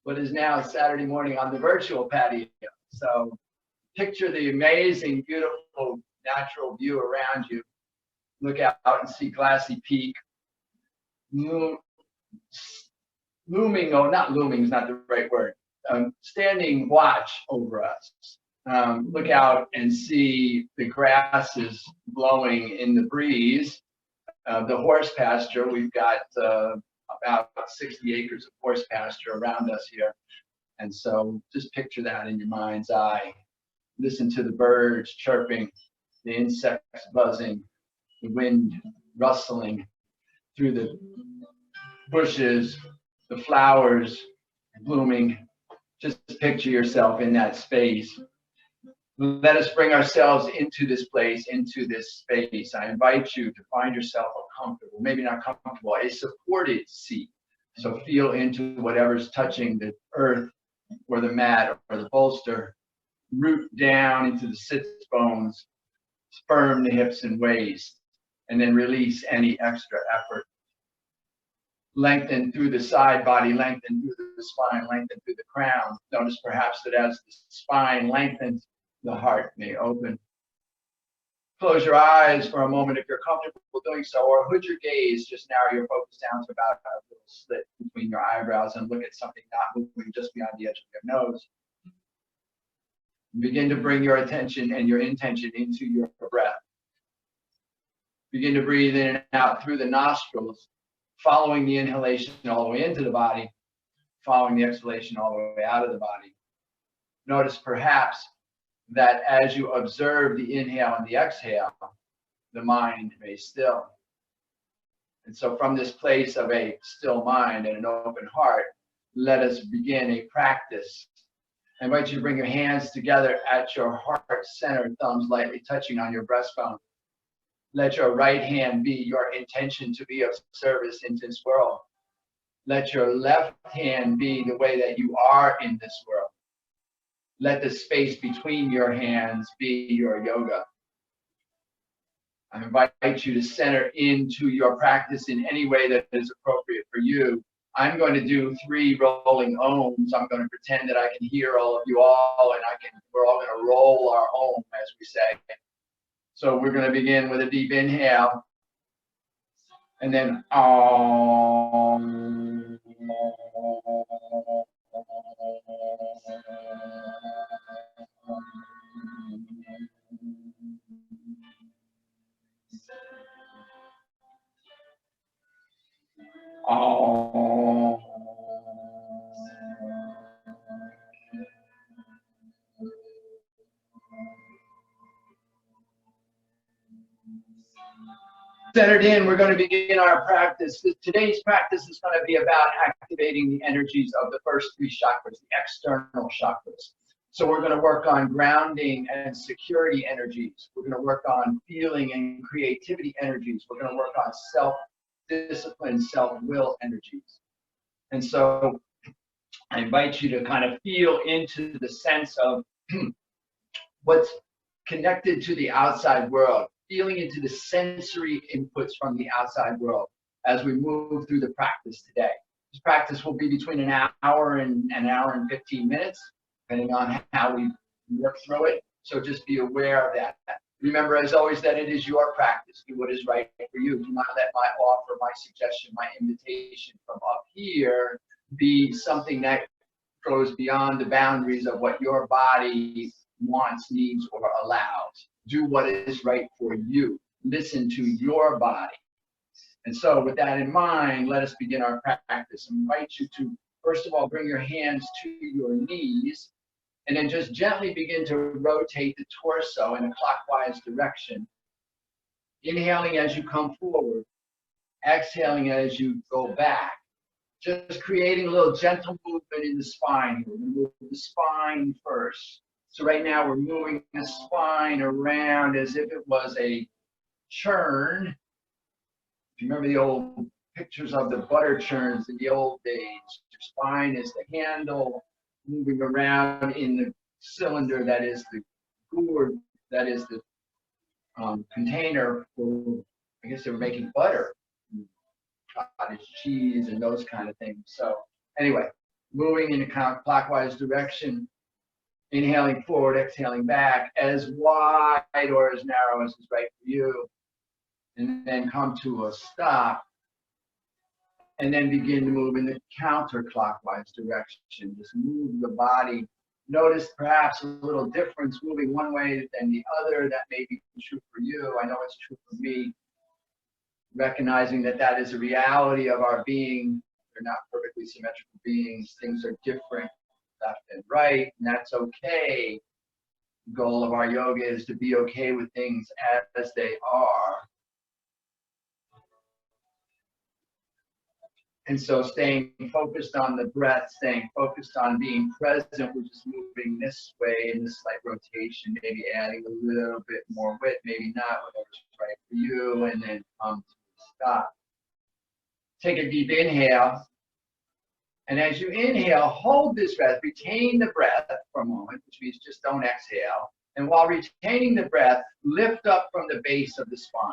what is now Saturday morning on the virtual patio. So picture the amazing, beautiful natural view around you. Look out and see Glassy Peak. Looming, oh, not looming is not the right word. Standing watch over us. Look out and see the grasses blowing in the breeze. The horse pasture, we've got about 60 acres of horse pasture around us here. And so just picture that in your mind's eye. Listen to the birds chirping, the insects buzzing, the wind rustling through the bushes, the flowers blooming. Just picture yourself in that space. Let us bring ourselves into this place, into this space. I invite you to find yourself a comfortable, maybe not comfortable, a supported seat. So feel into whatever's touching the earth or the mat or the bolster. Root down into the sits bones, firm the hips and waist, and then release any extra effort. Lengthen through the side body, lengthen through the spine, lengthen through the crown. Notice perhaps that as the spine lengthens, the heart may open. Close your eyes for a moment if you're comfortable doing so, or hood your gaze. Just narrow your focus down to about a little slit between your eyebrows and look at something not moving just beyond the edge of your nose. Begin to bring your attention and your intention into your breath. Begin to breathe in and out through the nostrils, following the inhalation all the way into the body, following the exhalation all the way out of the body. Notice perhaps that as you observe the inhale and the exhale, the mind may still. And so from this place of a still mind and an open heart, let us begin a practice. I invite you to bring your hands together at your heart center, thumbs lightly touching on your breastbone. Let your right hand be your intention to be of service in this world. Let your left hand be the way that you are in this world. Let the space between your hands be your yoga. I invite you to center into your practice in any way that is appropriate for you. I'm going to do 3 rolling ohms. I'm going to pretend that I can hear all of you all, and we're all going to roll our ohm, as we say. So we're going to begin with a deep inhale, and then om. Centered in, we're going to begin our practice. Today's practice is going to be about activating the energies of the first 3 chakras, the external chakras. So we're going to work on grounding and security energies. We're going to work on feeling and creativity energies. We're going to work on self-discipline, self-will energies. And so I invite you to kind of feel into the sense of what's connected to the outside world, feeling into the sensory inputs from the outside world as we move through the practice today. This practice will be between an hour and an hour and 15 minutes, depending on how we work through it. So just be aware of that. Remember, as always, that it is your practice. Do what is right for you. Do not let my offer, my suggestion, my invitation from up here be something that goes beyond the boundaries of what your body wants, needs, or allows. Do what is right for you. Listen to your body. And so with that in mind, let us begin our practice. I invite you to, first of all, bring your hands to your knees, and then just gently begin to rotate the torso in a clockwise direction. Inhaling as you come forward, exhaling as you go back. Just creating a little gentle movement in the spine. We're going to move the spine first. So right now we're moving the spine around as if it was a churn. If you remember the old pictures of the butter churns in the old days, your spine is the handle moving around in the cylinder that is the gourd, that is the container for, I guess they were making butter, cottage cheese and those kind of things. So anyway, moving in a counterclockwise direction, inhaling forward, exhaling back, as wide or as narrow as is right for you, and then come to a stop, and then begin to move in the counterclockwise direction. Just move the body. Notice perhaps a little difference moving one way than the other. That may be true for you. I know it's true for me. Recognizing that that is a reality of our being. They're not perfectly symmetrical beings. Things are different left and right, and that's okay. The goal of our yoga is to be okay with things as they are. And so staying focused on the breath, staying focused on being present, we're just moving this way in this slight rotation, maybe adding a little bit more width, maybe not, whatever's right for you, and then come to a stop. Take a deep inhale. And as you inhale, hold this breath, retain the breath for a moment, which means just don't exhale. And while retaining the breath, lift up from the base of the spine.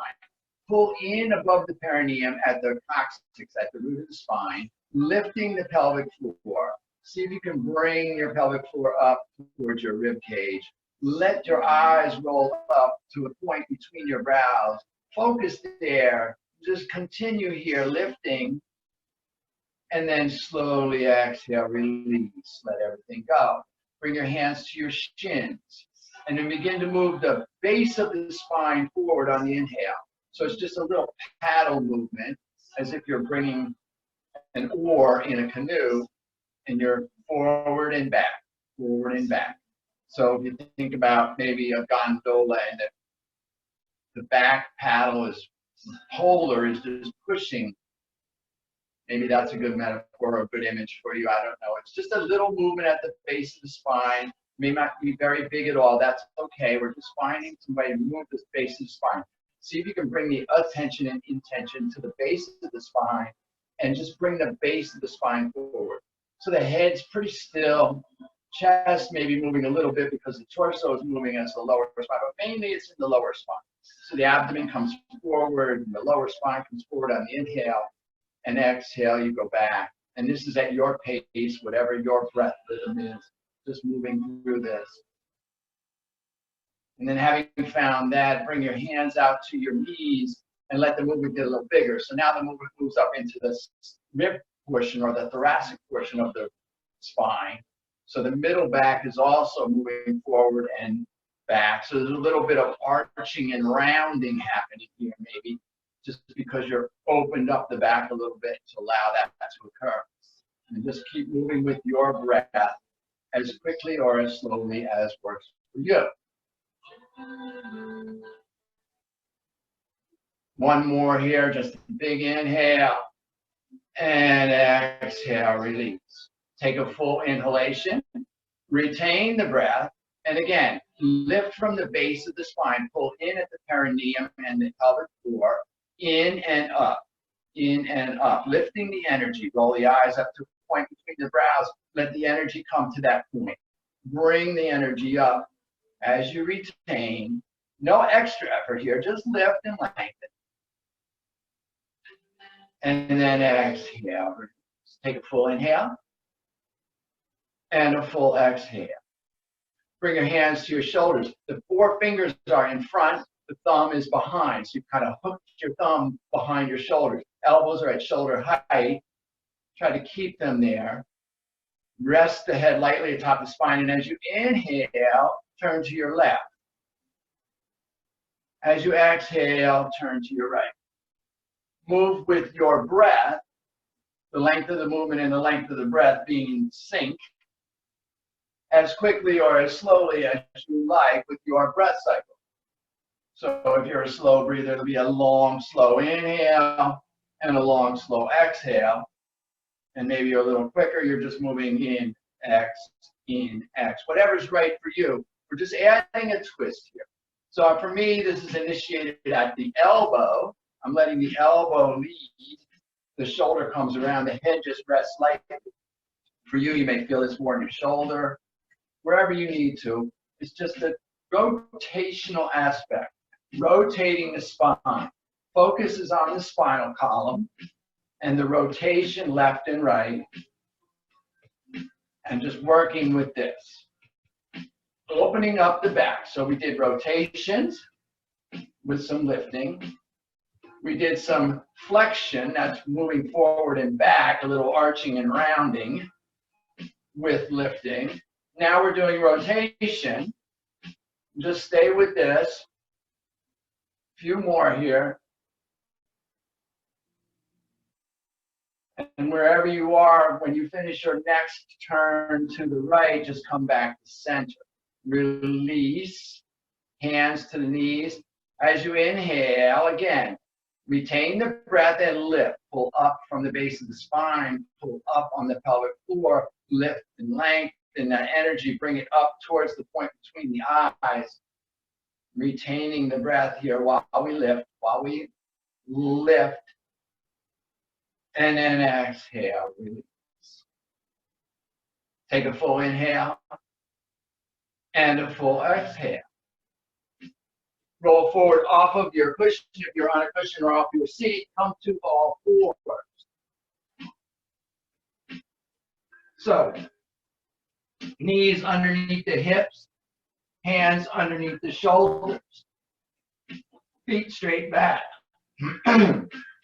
Pull in above the perineum at the coccyx, at the root of the spine, lifting the pelvic floor. See if you can bring your pelvic floor up towards your rib cage. Let your eyes roll up to a point between your brows. Focus there. Just continue here, lifting. And then slowly exhale, release, let everything go. Bring your hands to your shins. And then begin to move the base of the spine forward on the inhale. So it's just a little paddle movement, as if you're bringing an oar in a canoe, and you're forward and back, forward and back. So if you think about maybe a gondola, and the back paddle is polar, is just pushing. Maybe that's a good metaphor or a good image for you. I don't know. It's just a little movement at the base of the spine. May not be very big at all. That's okay. We're just finding some way to move the base of the spine. See if you can bring the attention and intention to the base of the spine, and just bring the base of the spine forward. So the head's pretty still, chest maybe moving a little bit because the torso is moving as the lower spine, but mainly it's in the lower spine. So the abdomen comes forward, and the lower spine comes forward on the inhale, and exhale, you go back. And this is at your pace, whatever your breath rhythm is, just moving through this. And then having found that, bring your hands out to your knees and let the movement get a little bigger. So now the movement moves up into the rib portion or the thoracic portion of the spine. So the middle back is also moving forward and back. So there's a little bit of arching and rounding happening here, maybe, just because you're opened up the back a little bit to allow that to occur. And just keep moving with your breath as quickly or as slowly as works for you. One more here, just a big inhale and exhale, release. Take a full inhalation, retain the breath, and again, lift from the base of the spine, pull in at the perineum and the pelvic floor, in and up, lifting the energy. Roll the eyes up to a point between the brows, let the energy come to that point. Bring the energy up. As you retain, no extra effort here, just lift and lengthen. And then exhale. Take a full inhale and a full exhale. Bring your hands to your shoulders. The four fingers are in front, the thumb is behind. So you kind of hooked your thumb behind your shoulders. Elbows are at shoulder height. Try to keep them there. Rest the head lightly atop the spine, and as you inhale, turn to your left. As you exhale, turn to your right. Move with your breath, the length of the movement and the length of the breath being in sync, as quickly or as slowly as you like with your breath cycle. So if you're a slow breather, it'll be a long, slow inhale and a long, slow exhale. And maybe you're a little quicker, you're just moving in, X, whatever's right for you. We're just adding a twist here. So for me, this is initiated at the elbow. I'm letting the elbow lead. The shoulder comes around, the head just rests lightly. For you, you may feel this more in your shoulder, wherever you need to. It's just a rotational aspect, rotating the spine. Focus is on the spinal column and the rotation left and right. And just working with this. Opening up the back. So we did rotations with some lifting. We did some flexion, that's moving forward and back, a little arching and rounding with lifting. Now we're doing rotation. Just stay with this. A few more here. And wherever you are, when you finish your next turn to the right, just come back to center. Release, hands to the knees. As you inhale, again, retain the breath and lift. Pull up from the base of the spine, pull up on the pelvic floor, lift and lengthen that energy, bring it up towards the point between the eyes. Retaining the breath here while we lift, and then exhale, release. Take a full inhale and a full exhale. Roll forward off of your cushion, if you're on a cushion or off your seat, come to all fours. So, knees underneath the hips, hands underneath the shoulders, feet straight back.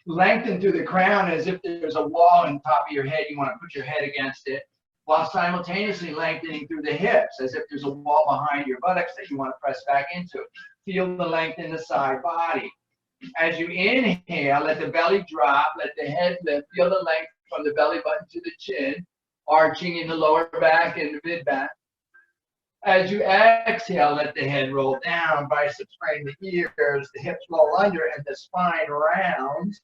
Lengthen through the crown as if there's a wall on top of your head. You want to put your head against it, while simultaneously lengthening through the hips as if there's a wall behind your buttocks that you want to press back into. Feel the length in the side body. As you inhale, let the belly drop, let the head lift. Feel the length from the belly button to the chin, arching in the lower back and the mid back. As you exhale, let the head roll down, biceps frame the ears, the hips roll under, and the spine rounds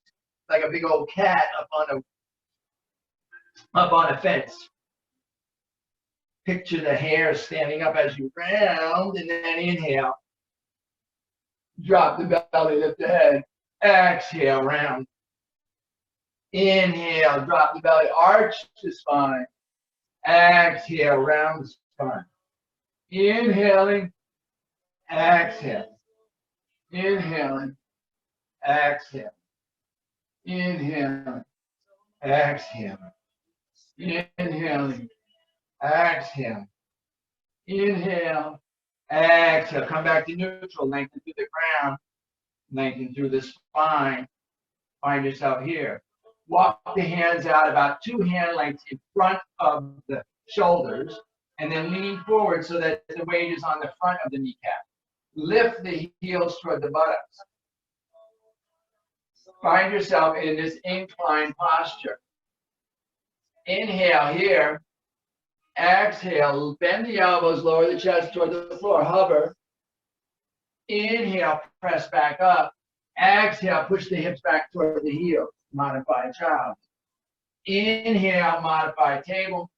like a big old cat up on a fence. Picture the hair standing up as you round, and then inhale. Drop the belly, lift the head. Exhale, round. Inhale, drop the belly, arch the spine. Exhale, round the spine. Inhaling, exhale. Inhaling, exhale. Inhaling, exhale. Inhaling, exhale. Inhale, exhale. Come back to neutral. Lengthen through the ground. Lengthen through the spine. Find yourself here. Walk the hands out about 2 hand lengths in front of the shoulders, and then lean forward so that the weight is on the front of the kneecap. Lift the heels toward the buttocks. Find yourself in this inclined posture. Inhale here. Exhale, bend the elbows, lower the chest toward the floor, hover. Inhale, press back up. Exhale, push the hips back toward the heels, modified child. Inhale, modified table.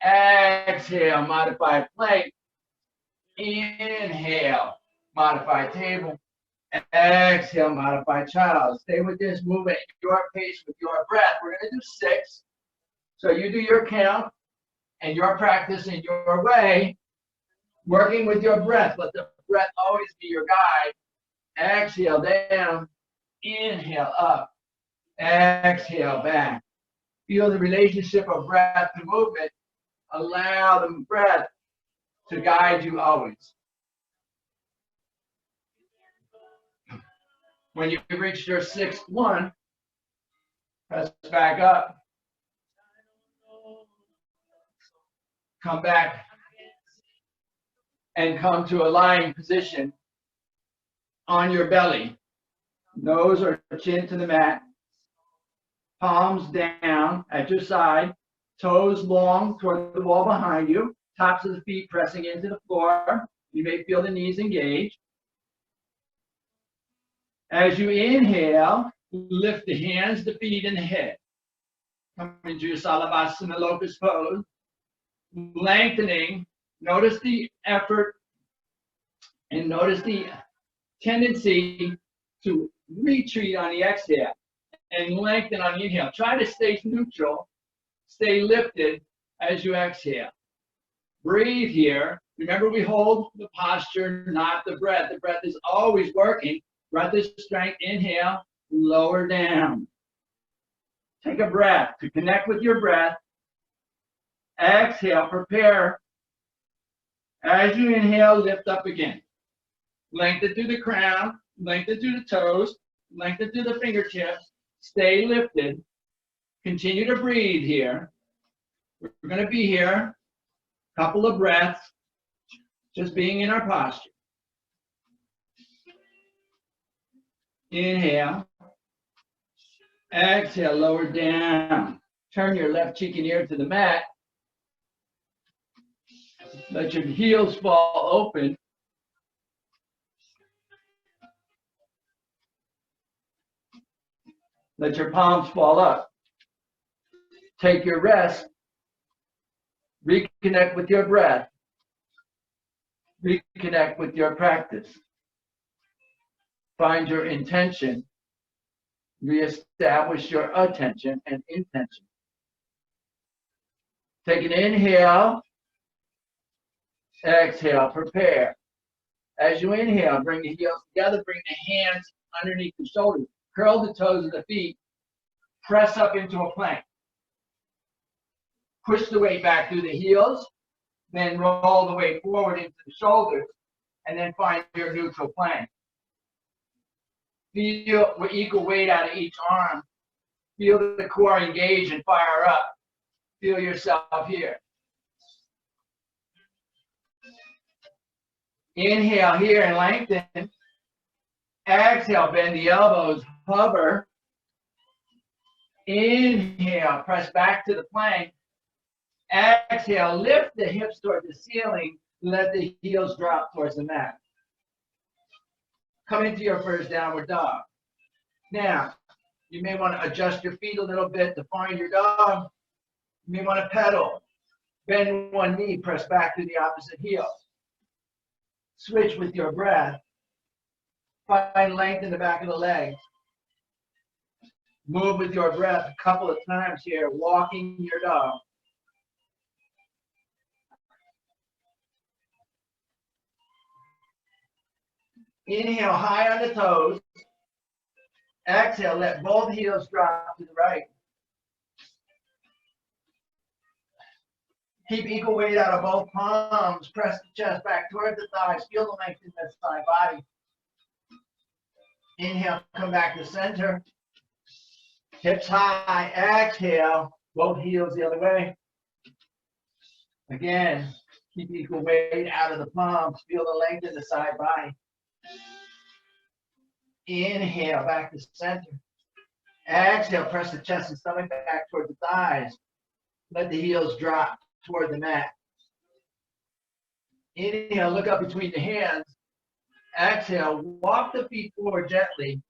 Exhale, modified plank. Inhale, modified table. Exhale, modified child. Stay with this movement at your pace with your breath. We're going to do 6. So you do your count and your practice in your way, working with your breath. Let the breath always be your guide. Exhale down. Inhale up. Exhale back. Feel the relationship of breath to movement. Allow the breath to guide you always. When you reach your 6th one, press back up. Come back and come to a lying position on your belly. Nose or chin to the mat. Palms down at your side. Toes long toward the wall behind you. Tops of the feet pressing into the floor. You may feel the knees engaged. As you inhale, lift the hands, the feet, and the head. Come into your Salabhasana locust pose. Lengthening. Notice the effort and notice the tendency to retreat on the exhale and lengthen on the inhale. Try to stay neutral, stay lifted as you exhale. Breathe here. Remember, we hold the posture, not the breath. The breath is always working. Breath is strength. Inhale, lower down. Take a breath to connect with your breath. Exhale, prepare. As you inhale, lift up again. Lengthen through the crown, lengthen through the toes, lengthen through the fingertips. Stay lifted. Continue to breathe here. We're going to be here a couple of breaths, just being in our posture. Inhale. Exhale, lower down. Turn your left cheek and ear to the mat. Let your heels fall open. Let your palms fall up. Take your rest. Reconnect with your breath. Reconnect with your practice. Find your intention. Reestablish your attention and intention. Take an inhale. Exhale, prepare. As you inhale, bring the heels together, bring the hands underneath the shoulders. Curl the toes of the feet. Press up into a plank. Push the weight back through the heels, then roll the weight forward into the shoulders, and then find your neutral plank. Feel with equal weight out of each arm. Feel the core engage and fire up. Feel yourself here. Inhale here and lengthen. Exhale, bend the elbows, hover. Inhale, press back to the plank. Exhale, lift the hips toward the ceiling. Let the heels drop towards the mat. Come into your first downward dog. Now, you may want to adjust your feet a little bit to find your dog. You may want to pedal. Bend one knee, press back to the opposite heel. Switch with your breath. Find length in the back of the legs. Move with your breath a couple of times here, walking your dog. Inhale high on the toes. Exhale, let both heels drop to the right. Keep equal weight out of both palms. Press the chest back toward the thighs. Feel the length in the side body. Inhale, come back to center. Hips high. Exhale, both heels the other way. Again, keep equal weight out of the palms. Feel the length in the side body. Inhale, back to center. Exhale, press the chest and stomach back toward the thighs. Let the heels drop toward the mat. Inhale, look up between the hands. Exhale, walk the feet forward gently,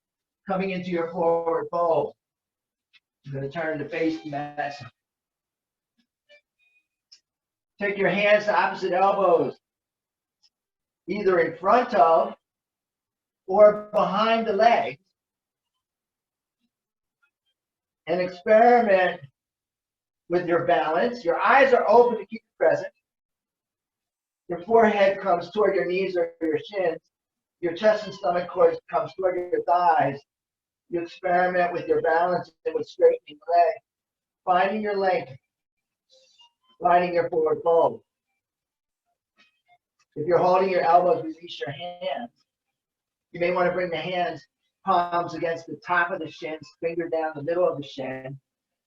coming into your forward fold. You're going to turn to face the mat. Take your hands to opposite elbows, either in front of or behind the legs, and experiment with your balance. Your eyes are open to keep you present. Your forehead comes toward your knees or your shins. Your chest and stomach comes toward your thighs. You experiment with your balance and with straightening the leg, finding your length, finding your forward fold. If you're holding your elbows, release your hands. You may want to bring the hands, palms against the top of the shins, finger down the middle of the shin.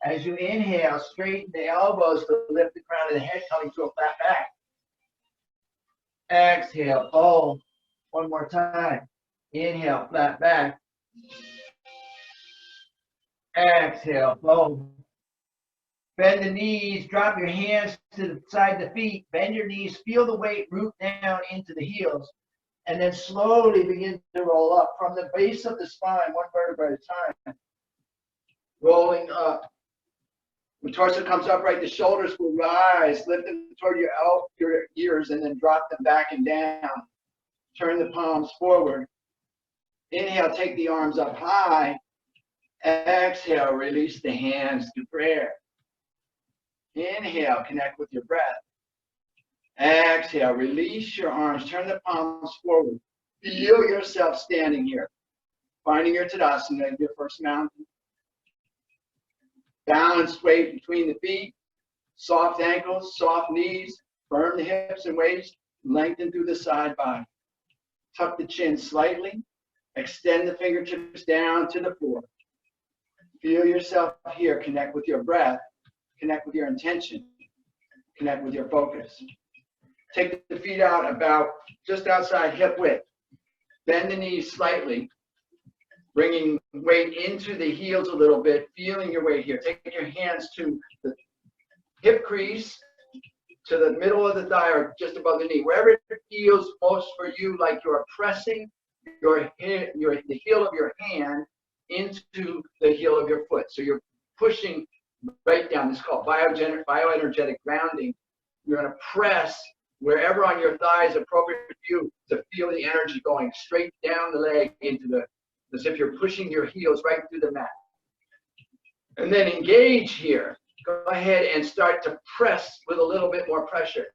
As you inhale, straighten the elbows to lift the crown of the head, coming to a flat back. Exhale, fold. One more time. Inhale, flat back. Exhale, fold. Bend the knees, drop your hands to the side of the feet. Bend your knees, feel the weight root down into the heels. And then slowly begin to roll up from the base of the spine, one vertebra at a time. Rolling up. When torso comes upright, the shoulders will rise. Lift them toward your ears and then drop them back and down. Turn the palms forward. Inhale, take the arms up high. Exhale, release the hands to prayer. Inhale, connect with your breath. Exhale, release your arms, turn the palms forward. Feel yourself standing here, finding your Tadasana, your first mountain. Balanced weight between the feet. Soft ankles, soft knees, firm the hips and waist, lengthen through the side body. Tuck the chin slightly, extend the fingertips down to the floor. Feel yourself here, connect with your breath, connect with your intention, connect with your focus. Take the feet out about just outside hip width. Bend the knees slightly, bringing weight into the heels a little bit, feeling your weight here. Take your hands to the hip crease, to the middle of the thigh or just above the knee, wherever it feels most for you, like you're pressing the heel of your hand into the heel of your foot. So you're pushing right down. This is called bioenergetic grounding. You're going to press wherever on your thigh is appropriate for you to feel the energy going straight down the leg into as if you're pushing your heels right through the mat. And then engage here. Go ahead and start to press with a little bit more pressure.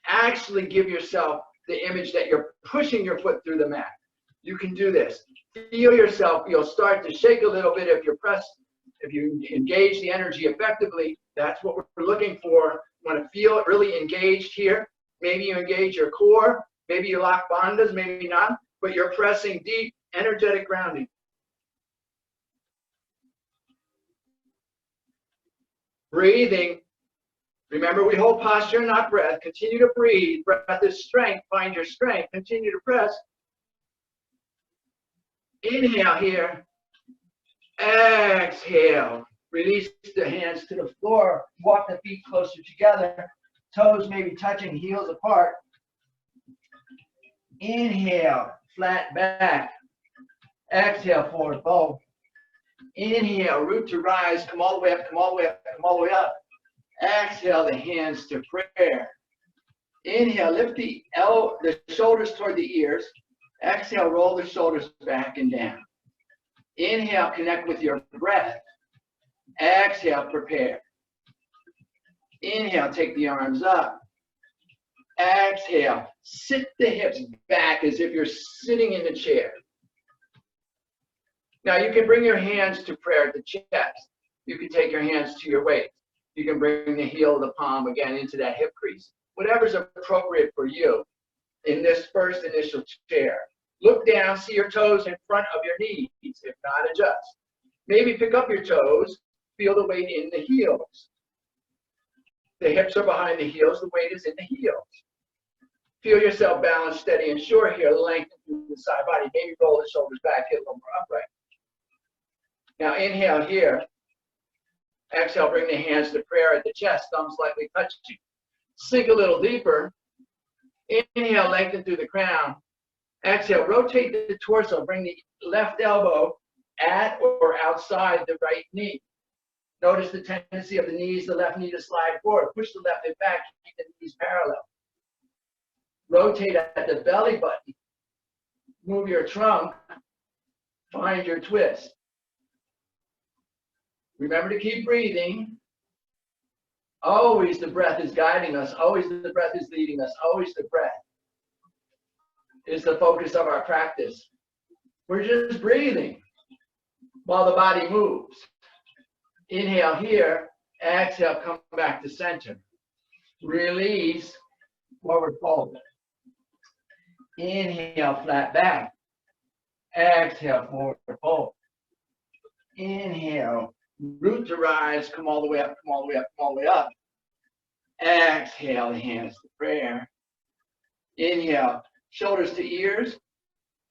Actually give yourself the image that you're pushing your foot through the mat. You can do this. Feel yourself. You'll start to shake a little bit if you're pressed. If you engage the energy effectively, that's what we're looking for. You want to feel it really engaged here. Maybe you engage your core. Maybe you lock bandhas, maybe not. But you're pressing deep, energetic grounding. Breathing. Remember, we hold posture, not breath. Continue to breathe. Breath is strength. Find your strength. Continue to press. Inhale here. Exhale. Release the hands to the floor. Walk the feet closer together. Toes maybe touching, heels apart. Inhale, flat back. Exhale, forward fold. Inhale, root to rise. Come all the way up, come all the way up, come all the way up. Exhale, the hands to prayer. Inhale, lift the shoulders toward the ears. Exhale, roll the shoulders back and down. Inhale, connect with your breath. Exhale, prepare. Inhale, take the arms up. Exhale, sit the hips back as if you're sitting in the chair. Now you can bring your hands to prayer at the chest. You can take your hands to your waist. You can bring the heel of the palm again into that hip crease. Whatever's appropriate for you in this first initial chair. Look down, see your toes in front of your knees. If not, adjust. Maybe pick up your toes, feel the weight in the heels. The hips are behind the heels, the weight is in the heels. Feel yourself balanced, steady, and sure here. Lengthen through the side body. Maybe roll the shoulders back, get a little more upright. Now inhale here. Exhale, bring the hands to prayer at the chest, thumbs lightly touching. Sink a little deeper. Inhale, lengthen through the crown. Exhale, rotate the torso. Bring the left elbow at or outside the right knee. Notice the tendency of the knees, the left knee to slide forward. Push the left hip back, keep the knees parallel. Rotate at the belly button. Move your trunk. Find your twist. Remember to keep breathing. Always the breath is guiding us. Always the breath is leading us. Always the breath is the focus of our practice. We're just breathing while the body moves. Inhale here. Exhale, come back to center. Release, forward fold. Inhale, flat back. Exhale, forward fold. Inhale, root to rise, come all the way up, come all the way up, come all the way up. Exhale, the hands to prayer. Inhale, shoulders to ears.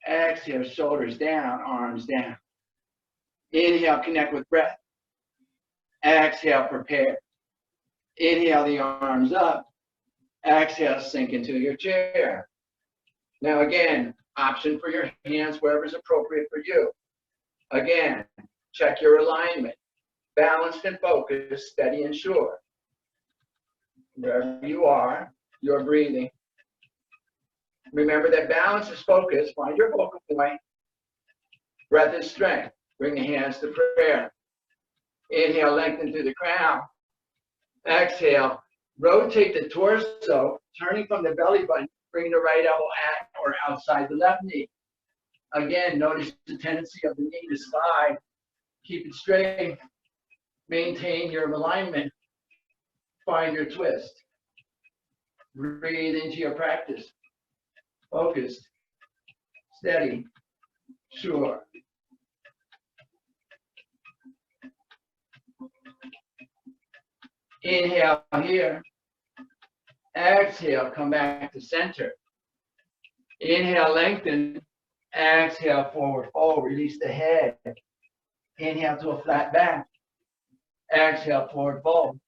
Exhale, shoulders down, arms down. Inhale, connect with breath. Exhale, prepare. Inhale, the arms up. Exhale, sink into your chair. Now again, option for your hands wherever is appropriate for you. Again, check your alignment. Balanced and focused, steady and sure. Wherever you are, you're breathing. Remember that balance is focus. Find your focal point. Breath is strength. Bring the hands to prayer. Inhale, lengthen through the crown. Exhale, rotate the torso, turning from the belly button. Bring the right elbow at or outside the left knee. Again, notice the tendency of the knee to slide. Keep it straight. Maintain your alignment. Find your twist. Breathe into your practice. Focused, steady, sure. Inhale here. Exhale, come back to center. Inhale, lengthen. Exhale, forward fold. Release the head. Inhale to a flat back. Exhale, forward fold.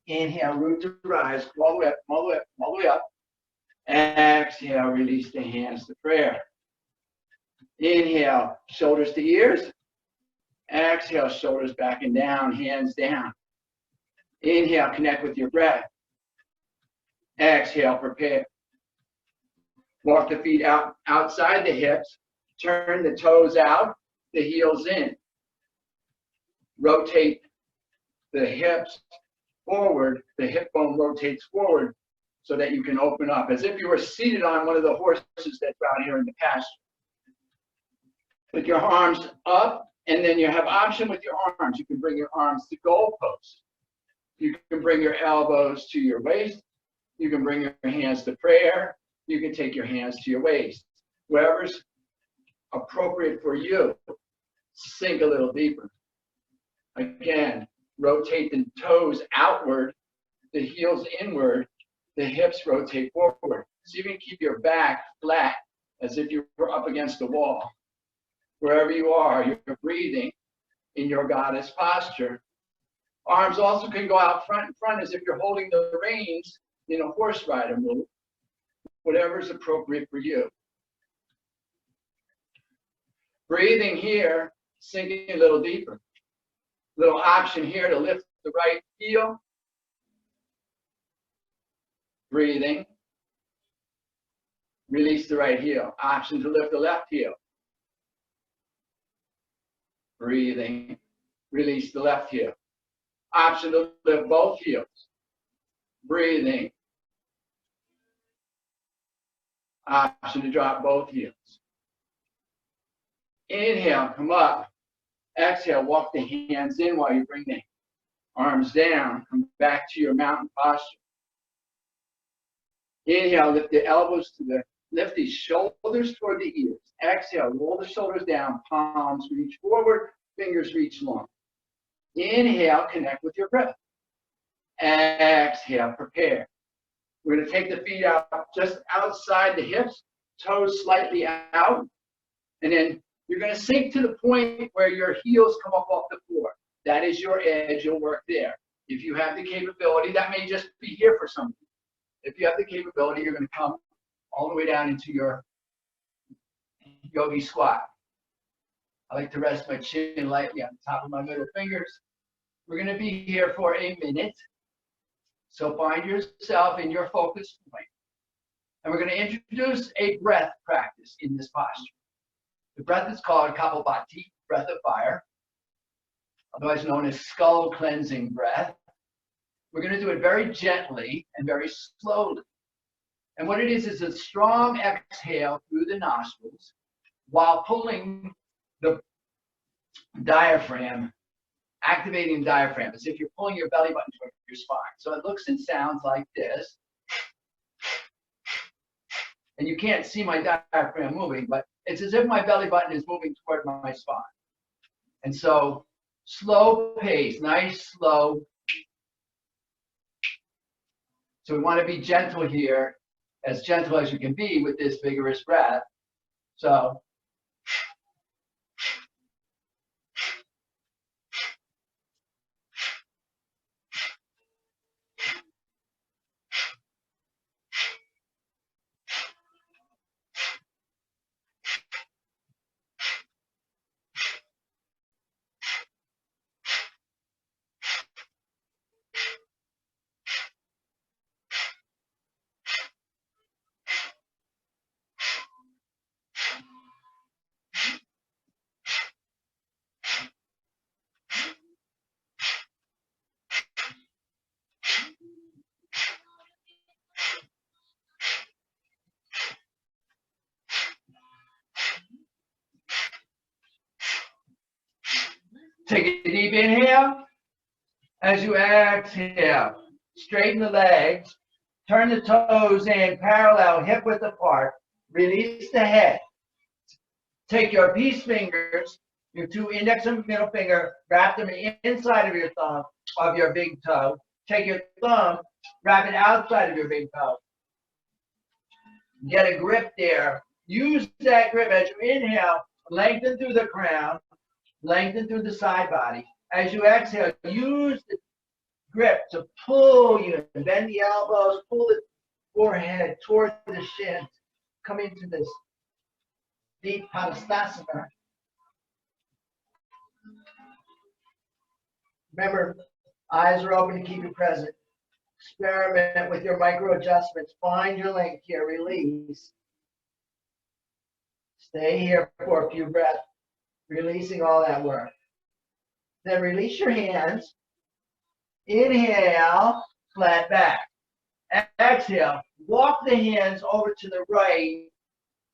Inhale, root to rise. All the way up, all the way up, all the way up. Exhale, release the hands to prayer. Inhale, shoulders to ears. Exhale, shoulders back and down, hands down. Inhale, connect with your breath. Exhale, prepare. Walk the feet outside the hips. Turn the toes out, the heels in. Rotate the hips forward. The hip bone rotates forward so that you can open up as if you were seated on one of the horses that's out here in the pasture. Put your arms up, and then you have option with your arms. You can bring your arms to goalposts. You can bring your elbows to your waist. You can bring your hands to prayer. You can take your hands to your waist. Wherever's appropriate for you. Sink a little deeper. Again, rotate the toes outward, the heels inward, the hips rotate forward. So you can keep your back flat as if you were up against the wall. Wherever you are, you're breathing in your goddess posture. Arms also can go out front as if you're holding the reins in a horse rider move. Whatever is appropriate for you. Breathing here, sinking a little deeper. Little option here to lift the right heel. Breathing. Release the right heel. Option to lift the left heel. Breathing. Release the left heel. Option to lift both heels. Breathing. Option to drop both heels. Inhale, come up. Exhale, walk the hands in while you bring the arms down. Come back to your mountain posture. Inhale, lift the elbows lift the shoulders toward the ears. Exhale, roll the shoulders down, palms reach forward, fingers reach long. Inhale, connect with your breath. Exhale, prepare. We're going to take the feet out just outside the hips, toes slightly out, and then you're going to sink to the point where your heels come up off the floor. That is your edge. You'll work there. If you have the capability, that may just be here for some. If you have the capability, you're going to come all the way down into your yogi squat. I like to rest my chin lightly on the top of my middle fingers. We're going to be here for a minute. So find yourself in your focus point. And we're going to introduce a breath practice in this posture. The breath is called Kapalbhati, breath of fire, otherwise known as skull cleansing breath. We're going to do it very gently and very slowly. And what it is a strong exhale through the nostrils while pulling the diaphragm, activating the diaphragm, as if you're pulling your belly button toward your spine. So it looks and sounds like this. And you can't see my diaphragm moving, but it's as if my belly button is moving toward my spine. And so slow pace, nice, slow. So we want to be gentle here, as gentle as you can be with this vigorous breath. So take a deep inhale. As you exhale, Straighten the legs. Turn the toes in parallel, hip width apart. Release the head. Take your peace fingers, your two index and middle finger, wrap them inside of your thumb, of your big toe. Take your thumb, wrap it outside of your big toe. Get a grip there. Use that grip as you inhale, lengthen through the crown, lengthen through the side body. As you exhale, use the grip to pull you, bend the elbows, pull the forehead toward the shins. Come into this deep padastasana. Remember, eyes are open to keep you present. Experiment with your micro adjustments. Find your length here. Release. Stay here for a few breaths, releasing all that work. Then release your hands. Inhale, flat back. Exhale, walk the hands over to the right,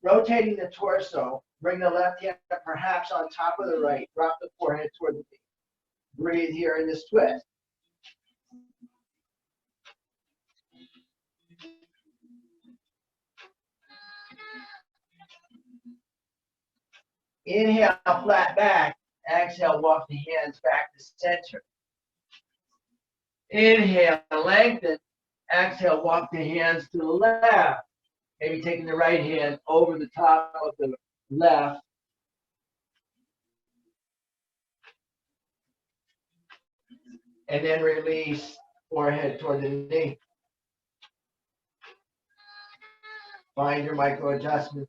rotating the torso. Bring the left hand perhaps on top of the right. Drop the forehead toward the knee. Breathe here in this twist. Inhale, flat back. Exhale, walk the hands back to center. Inhale, lengthen. Exhale, walk the hands to the left. Maybe taking the right hand over the top of the left. And then release, forehead toward the knee. Find your micro adjustment.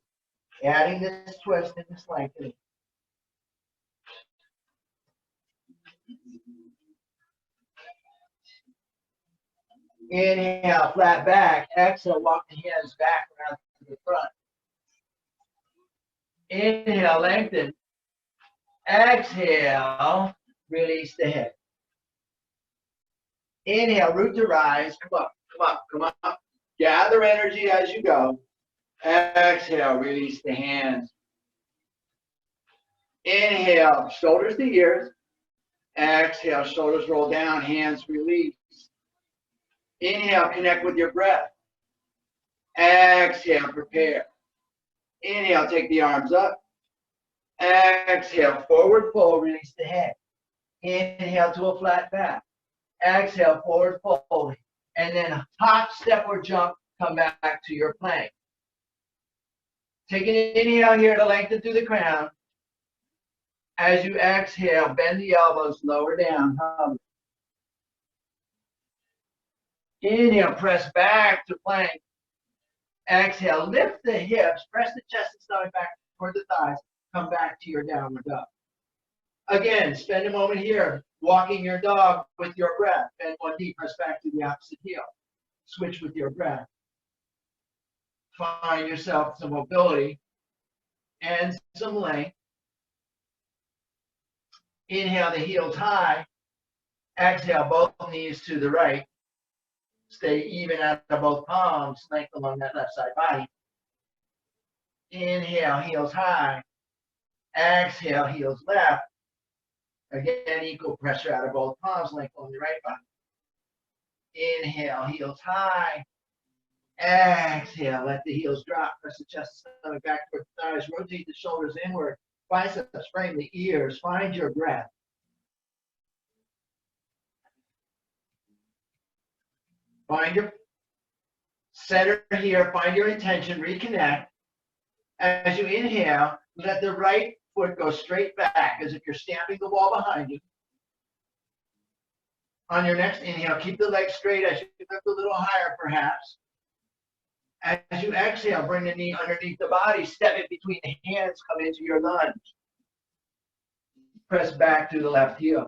Adding this twist and this lengthening. Inhale, flat back. Exhale, walk the hands back around to the front. Inhale, lengthen. Exhale, release the head. Inhale, root to rise. Come up, come up, come up. Gather energy as you go. Exhale, release the hands. Inhale, shoulders to ears. Exhale, shoulders roll down, hands release. Inhale, connect with your breath. Exhale, prepare. Inhale, take the arms up. Exhale, forward fold, release the head. Inhale to a flat back. Exhale, forward fold. And then hop, step, or jump, come back to your plank. Take an inhale here to lengthen through the crown. As you exhale, bend the elbows, lower down. Inhale, press back to plank. Exhale, lift the hips, press the chest and stomach back toward the thighs. Come back to your downward dog. Again, spend a moment here, walking your dog with your breath. Bend one knee, press back to the opposite heel. Switch with your breath. Find yourself some mobility and some length. Inhale, the heels high. Exhale, both knees to the right. Stay even out of both palms, length along that left side body. Inhale, heels high. Exhale, heels left. Again, equal pressure out of both palms, length along the right body. Inhale, heels high. Exhale, let the heels drop. Press the chest, stomach back toward the thighs. Rotate the shoulders inward. Biceps frame the ears. Find your breath. Find your center here. Find your intention. Reconnect. As you inhale, let the right foot go straight back as if you're stamping the wall behind you. On your next inhale, keep the legs straight as you lift a little higher, perhaps. As you exhale, bring the knee underneath the body. Step it between the hands. Come into your lunge. Press back to the left heel.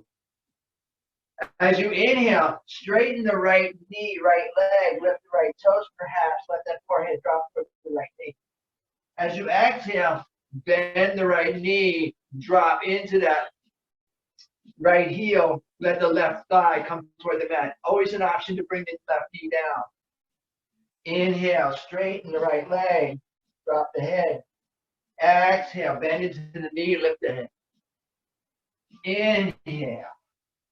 As you inhale, straighten the right knee, right leg, lift the right toes perhaps, let that forehead drop to the right knee. As you exhale, bend the right knee, drop into that right heel, let the left thigh come toward the mat. Always an option to bring the left knee down. Inhale, straighten the right leg, drop the head. Exhale, bend into the knee, lift the head. Inhale.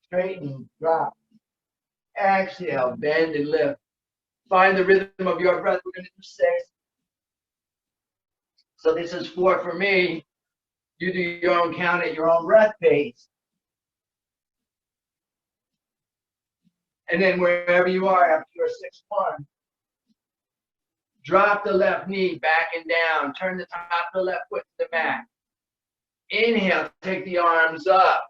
Straighten, drop. Exhale, bend and lift. Find the rhythm of your breath. We're going to do 6. So this is 4 for me. You do your own count at your own breath pace. And then wherever you are after your 6th one, drop the left knee back and down. Turn the top of the left foot to the mat. Inhale, take the arms up.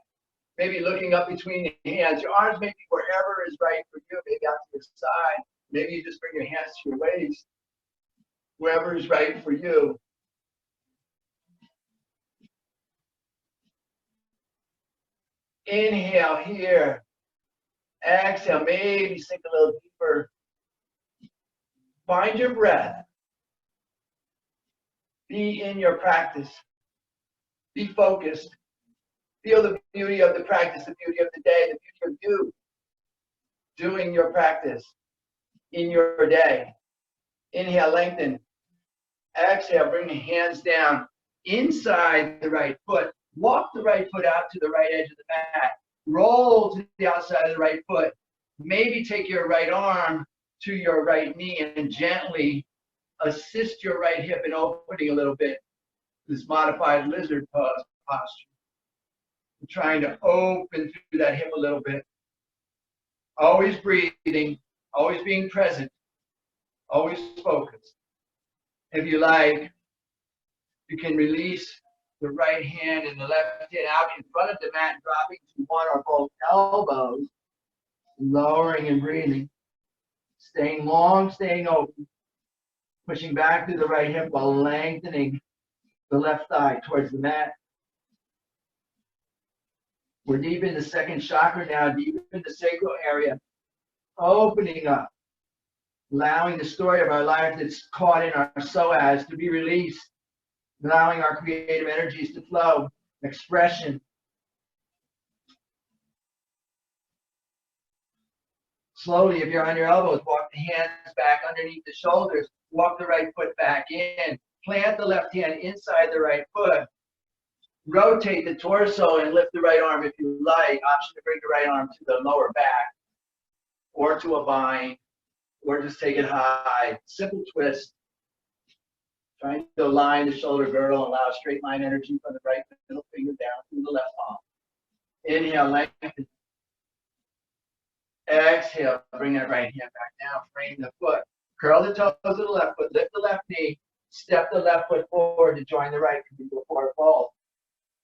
Maybe looking up between the hands. Your arms may be wherever is right for you. Maybe out to your side. Maybe you just bring your hands to your waist. Wherever is right for you. Inhale here. Exhale, maybe sink a little deeper. Find your breath. Be in your practice. Be focused. Feel the beauty of the practice, the beauty of the day, the beauty of you doing your practice in your day. Inhale, lengthen. Exhale, bring the hands down inside the right foot. Walk the right foot out to the right edge of the mat. Roll to the outside of the right foot. Maybe take your right arm to your right knee and gently assist your right hip in opening a little bit. This modified lizard posture. Trying to open through that hip a little bit. Always breathing, always being present, always focused. If you like, you can release the right hand and the left hand out in front of the mat, dropping to one or both elbows, lowering and breathing, staying long, staying open, pushing back through the right hip while lengthening the left thigh towards the mat. We're deep in the 2nd chakra now, deep in the sacral area, opening up, allowing the story of our life that's caught in our psoas to be released, allowing our creative energies to flow, expression. Slowly, if you're on your elbows, walk the hands back underneath the shoulders, walk the right foot back in, plant the left hand inside the right foot. Rotate the torso and lift the right arm if you like. Option to bring the right arm to the lower back or to a bind or just take it high. Simple twist. Trying to align the shoulder girdle, allow straight line energy from the right middle finger down through the left palm. Inhale, lengthen. Exhale, bring that right hand back down. Frame the foot. Curl the toes of the left foot. Lift the left knee. Step the left foot forward to join the right. Into a forward fold.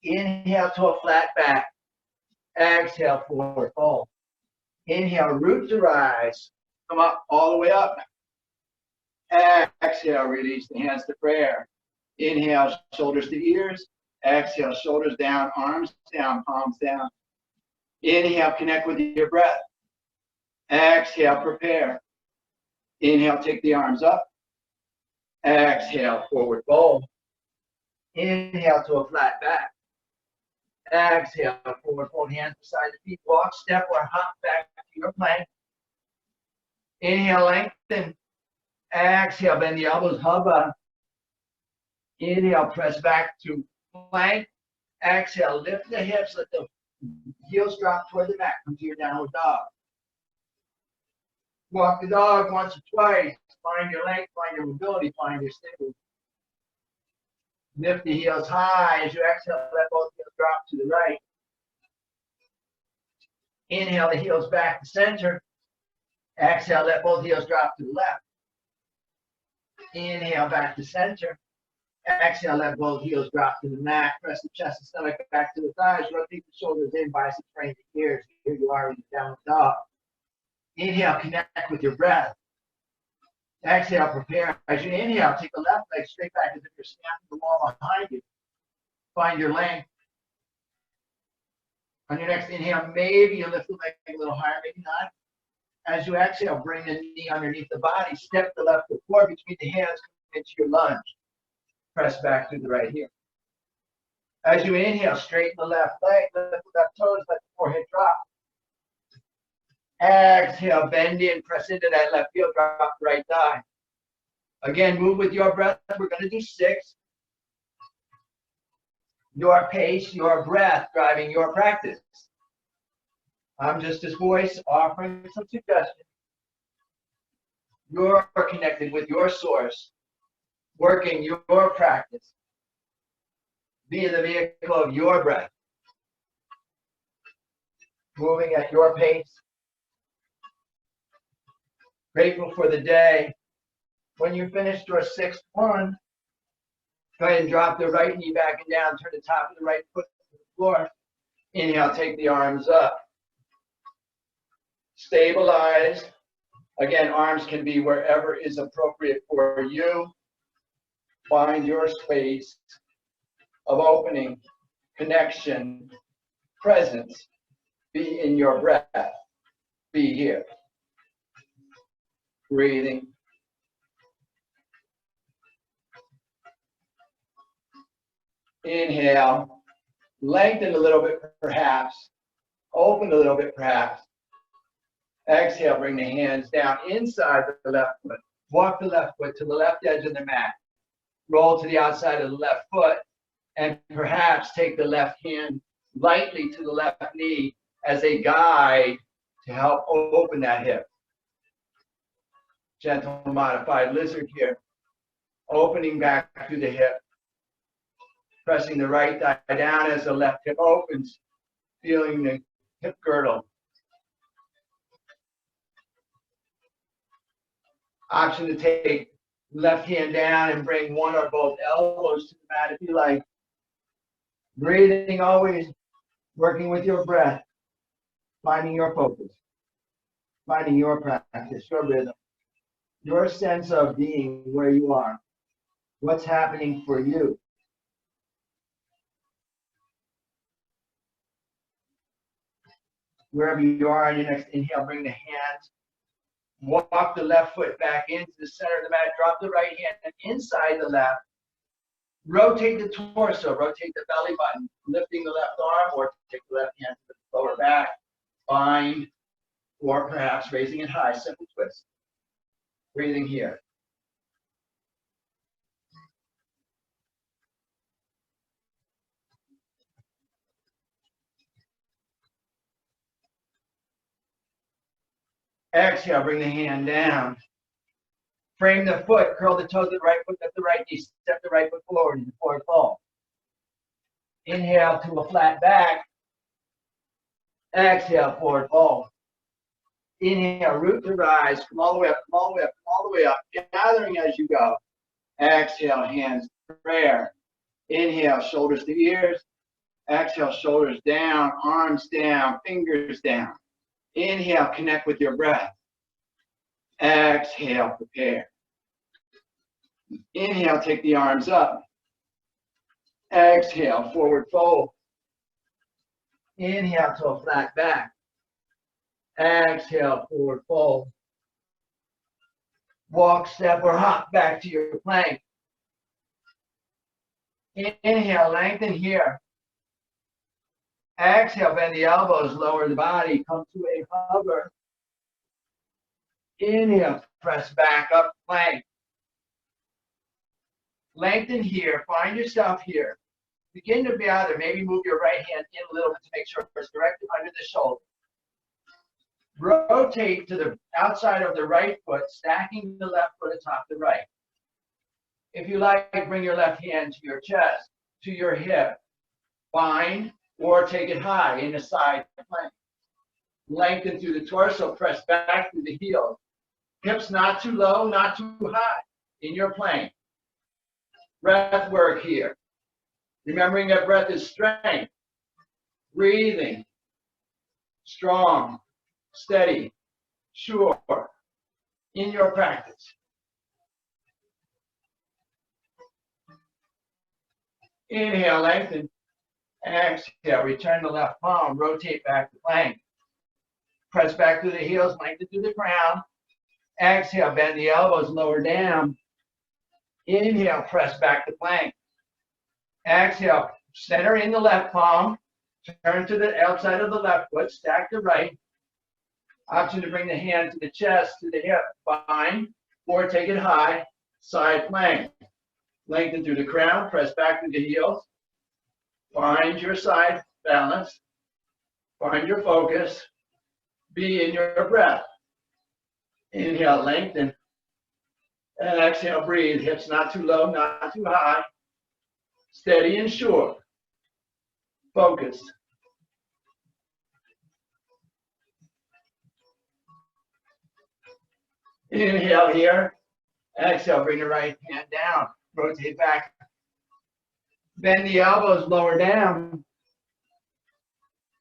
Inhale to a flat back. Exhale, forward fold. Inhale, root to rise. Come up all the way up. Exhale, release the hands to prayer. Inhale, shoulders to ears. Exhale, shoulders down, arms down, palms down. Inhale, connect with your breath. Exhale, prepare. Inhale, take the arms up. Exhale, forward fold. Inhale to a flat back. Exhale, forward fold, hands beside the feet. Walk, step, or hop back to your plank. Inhale, lengthen. Exhale, bend the elbows, hover. Inhale, press back to plank. Exhale, lift the hips, let the heels drop toward the mat. Come to your downward dog. Walk the dog once or twice. Find your length, find your mobility, find your stability. Lift the heels high. As you exhale, let both heels drop to the right. Inhale the heels back to center. Exhale, let both heels drop to the left. Inhale back to center. Exhale, let both heels drop to the mat. Press the chest and stomach back to the thighs. Rotate the shoulders in, biceps, frame the ears. Here you are in the downward dog. Inhale, connect with your breath. Exhale, prepare. As you inhale, take the left leg straight back as if you're snapping the wall behind you. Find your length. On your next inhale, maybe you lift the leg a little higher, maybe not. As you exhale, bring the knee underneath the body. Step the left foot forward between the hands into your lunge. Press back through the right heel. As you inhale, straighten the left leg, lift the left toes, let the forehead drop. Exhale, bend in, press into that left heel, drop the right thigh. Again, move with your breath. We're going to do 6. Your pace, your breath, driving your practice. I'm just this voice offering some suggestions. You're connected with your source, working your practice via the vehicle of your breath, moving at your pace. Grateful for the day. When you finished your sixth one, go ahead and drop the right knee back and down, turn the top of the right foot to the floor. Inhale, take the arms up. Stabilize. Again, arms can be wherever is appropriate for you. Find your space of opening, connection, presence. Be in your breath. Be here. Breathing. Inhale. Lengthen a little bit, perhaps. Open a little bit, perhaps. Exhale, bring the hands down inside the left foot. Walk the left foot to the left edge of the mat. Roll to the outside of the left foot. And perhaps take the left hand lightly to the left knee as a guide to help open that hip. Gentle modified lizard here. Opening back through the hip. Pressing the right thigh down as the left hip opens. Feeling the hip girdle. Option to take left hand down and bring one or both elbows to the mat if you like. Breathing always, working with your breath, finding your focus, finding your practice, your rhythm, your sense of being where you are, what's happening for you. Wherever you are on your next inhale, bring the hands. Walk the left foot back into the center of the mat. Drop the right hand inside the left. Rotate the torso. Rotate the belly button. Lifting the left arm or take the left hand to the lower back. Bind or perhaps raising it high. Simple twist. Breathing here. Exhale, bring the hand down. Frame the foot, curl the toes of the right foot, lift the right knee, step the right foot forward into forward fold. Inhale to a flat back. Exhale, forward fold. Inhale, root to rise, come all the way up, come all the way up, come all the way up, gathering as you go. Exhale, hands to prayer. Inhale, shoulders to ears. Exhale, shoulders down, arms down, fingers down. Inhale, connect with your breath. Exhale, prepare. Inhale, take the arms up. Exhale, forward fold. Inhale to a flat back. Exhale, forward fold. Walk, step, or hop back to your plank. Inhale, lengthen here. Exhale, bend the elbows, lower the body, come to a hover. Inhale, press back up, plank. Lengthen here, find yourself here. Begin to gather, maybe move your right hand in a little bit to make sure it's directly under the shoulder. Rotate to the outside of the right foot, stacking the left foot atop the right. If you like, bring your left hand to your chest, to your hip. Bind or take it high in a side plank. Lengthen through the torso, press back through the heels. Hips not too low, not too high in your plank. Breath work here. Remembering that breath is strength. Breathing. Strong, steady, sure in your practice. Inhale, lengthen. Exhale, return the left palm, rotate back to plank. Press back through the heels, lengthen through the crown. Exhale, bend the elbows, lower down. Inhale, press back to plank. Exhale, center in the left palm. Turn to the outside of the left foot, stack the right. Option to bring the hand to the chest, to the hip, bind, or take it high, side plank. Lengthen through the crown, press back through the heels. Find your side balance. Find your focus. Be in your breath. Inhale, lengthen. And exhale, breathe. Hips not too low, not too high. Steady and sure. Focus. Inhale here. Exhale, bring the right hand down. Rotate back. Bend the elbows lower down.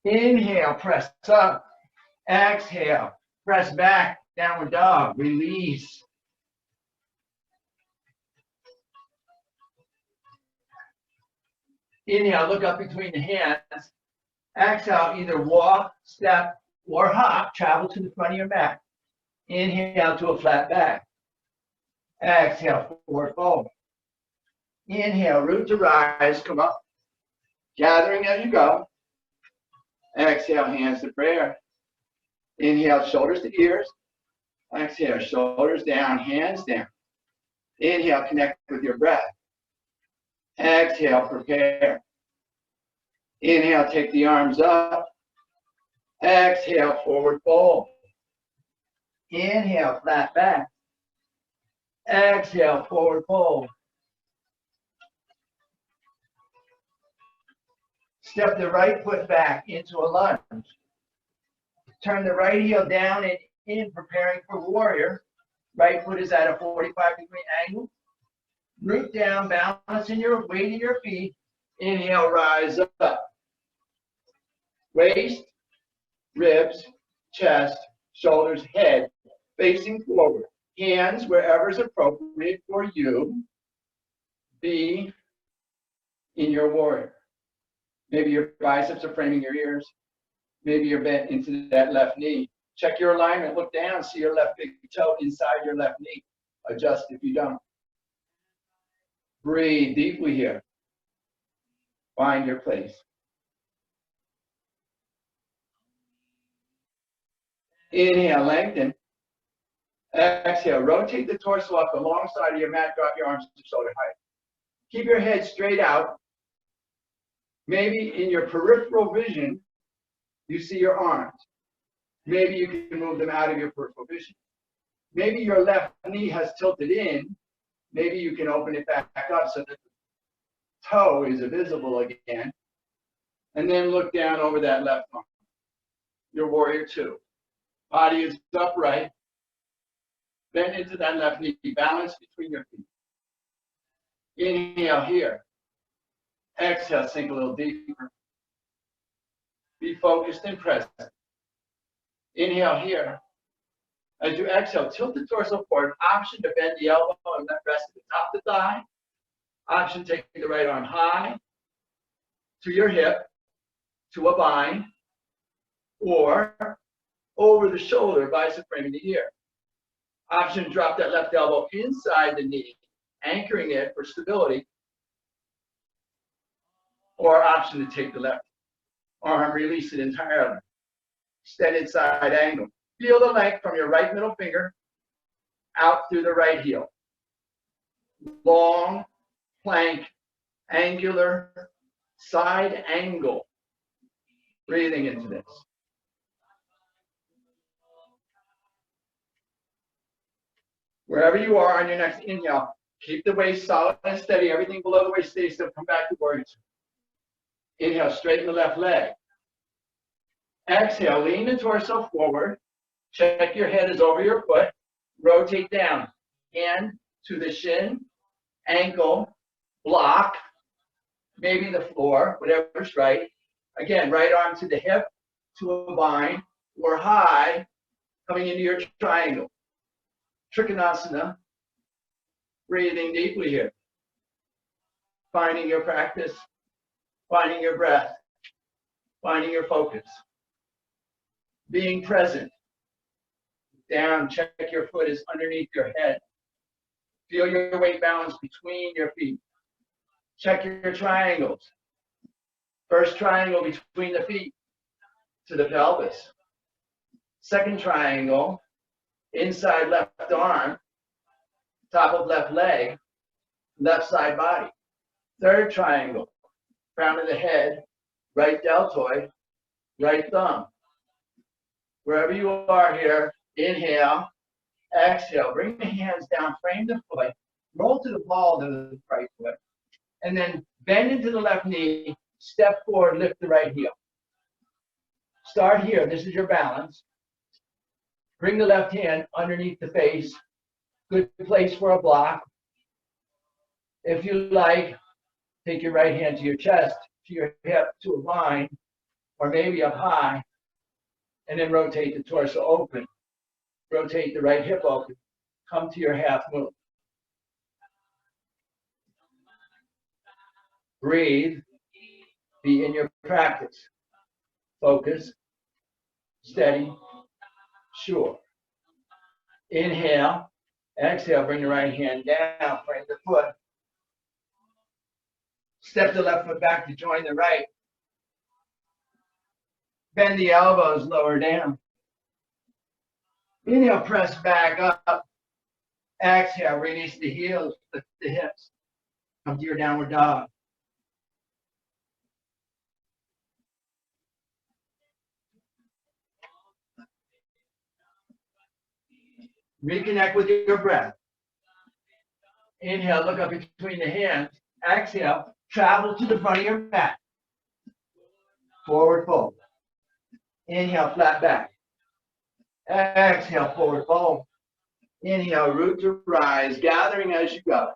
Inhale, press up. Exhale, press back. Downward dog. Release. Inhale, look up between the hands. Exhale, either walk, step, or hop. Travel to the front of your mat. Inhale to a flat back. Exhale, forward fold. Inhale, root to rise, come up. Gathering as you go. Exhale, hands to prayer. Inhale, shoulders to ears. Exhale, shoulders down, hands down. Inhale, connect with your breath. Exhale, prepare. Inhale, take the arms up. Exhale, forward fold. Inhale, flat back. Exhale, forward fold. Step the right foot back into a lunge. Turn the right heel down and in, preparing for warrior. Right foot is at a 45-degree angle. Root down, balancing your weight in your feet. Inhale, rise up. Waist, ribs, chest, shoulders, head, facing forward. Hands wherever is appropriate for you. Be in your warrior. Maybe your biceps are framing your ears. Maybe you're bent into that left knee. Check your alignment. Look down. See your left big toe inside your left knee. Adjust if you don't. Breathe deeply here. Find your place. Inhale, lengthen. Exhale, rotate the torso up the long side of your mat. Drop your arms to shoulder height. Keep your head straight out. Maybe in your peripheral vision, you see your arms. Maybe you can move them out of your peripheral vision. Maybe your left knee has tilted in. Maybe you can open it back up so that the toe is visible again. And then look down over that left arm. Your warrior two. Body is upright. Bend into that left knee. Balance between your feet. Inhale here. Exhale, sink a little deeper. Be focused and present. Inhale here. As you exhale, tilt the torso forward. Option to bend the elbow and let rest at the top of the thigh. Option taking the right arm high to your hip, to a bind, or over the shoulder, bicep framing the ear. Option to drop that left elbow inside the knee, anchoring it for stability. Or option to take the left arm, release it entirely. Extended side angle. Feel the length from your right middle finger out through the right heel. Long plank, angular side angle. Breathing into this. Wherever you are on your next inhale, keep the waist solid and steady. Everything below the waist stays still. Come back to warrior two. Inhale, straighten the left leg. Exhale, lean the torso forward. Check your head is over your foot. Rotate down. Hand to the shin, ankle, block, maybe the floor, whatever's right. Again, right arm to the hip, to a bind, or high, coming into your triangle. Trikonasana. Breathing deeply here. Finding your practice, finding your breath, finding your focus. Being present. Down, check your foot is underneath your head. Feel your weight balance between your feet. Check your triangles. First triangle between the feet to the pelvis. Second triangle, inside left arm, top of left leg, left side body. Third triangle, crown of the head, right deltoid, right thumb. Wherever you are here, inhale, exhale, bring the hands down, frame the foot, roll to the ball to the right foot, and then bend into the left knee, step forward, lift the right heel. Start here, this is your balance. Bring the left hand underneath the face, good place for a block. If you like, take your right hand to your chest, to your hip, to a line, or maybe up high, and then rotate the torso open. Rotate the right hip open. Come to your half move. Breathe. Be in your practice. Focus. Steady. Sure. Inhale. Exhale. Bring the right hand down. Frame the foot. Step the left foot back to join the right. Bend the elbows, lower down. Inhale, press back up. Exhale, release the heels, lift the hips. Come to your downward dog. Reconnect with your breath. Inhale, look up between the hands. Exhale, travel to the front of your mat. Forward fold. Inhale, flat back. Exhale, forward fold. Inhale, root to rise, gathering as you go.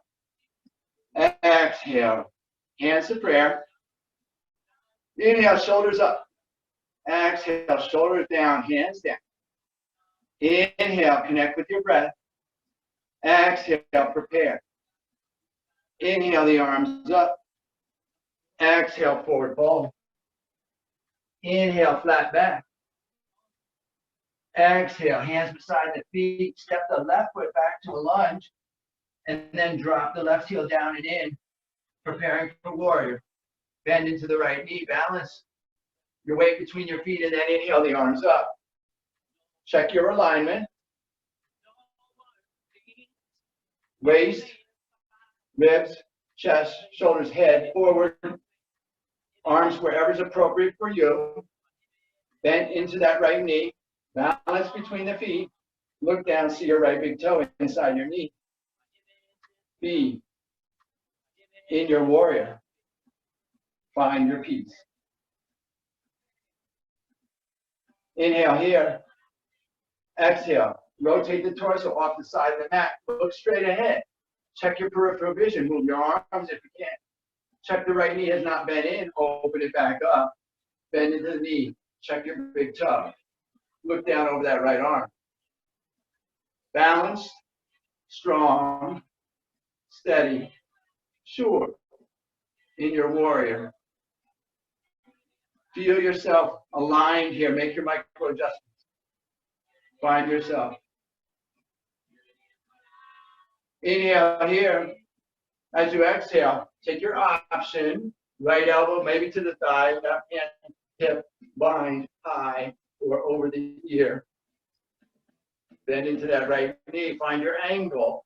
Exhale, hands to prayer. Inhale, shoulders up. Exhale, shoulders down, hands down. Inhale, connect with your breath. Exhale, prepare. Inhale, the arms up. Exhale, forward fold. Inhale, flat back. Exhale, hands beside the feet. Step the left foot back to a lunge. And then drop the left heel down and in. Preparing for warrior. Bend into the right knee. Balance your weight between your feet and then inhale the arms up. Check your alignment. Waist, ribs, chest, shoulders, head, forward. Arms wherever's appropriate for you. Bend into that right knee. Balance between the feet. Look down, see your right big toe inside your knee. Be in your warrior. Find your peace. Inhale here. Exhale. Rotate the torso off the side of the mat. Look straight ahead. Check your peripheral vision. Move your arms if you can. Check the right knee has not bent in. Open it back up. Bend into the knee. Check your big toe. Look down over that right arm. Balanced, strong, steady, sure. In your warrior. Feel yourself aligned here. Make your micro adjustments. Find yourself. Inhale here. As you exhale, take your option. Right elbow maybe to the thigh. Left hand, hip, bind, high, or over the ear. Bend into that right knee. Find your angle.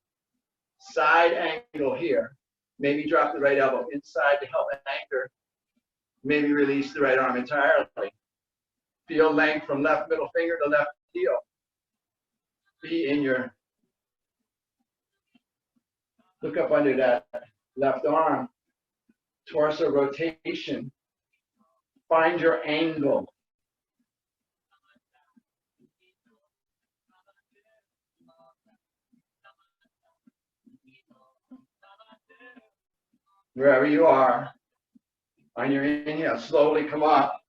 Side angle here. Maybe drop the right elbow inside to help anchor. Maybe release the right arm entirely. Feel length from left middle finger to left heel. Be in your, look up under that left arm. Torso rotation. Find your angle. Wherever you are, on your inhale, slowly come up.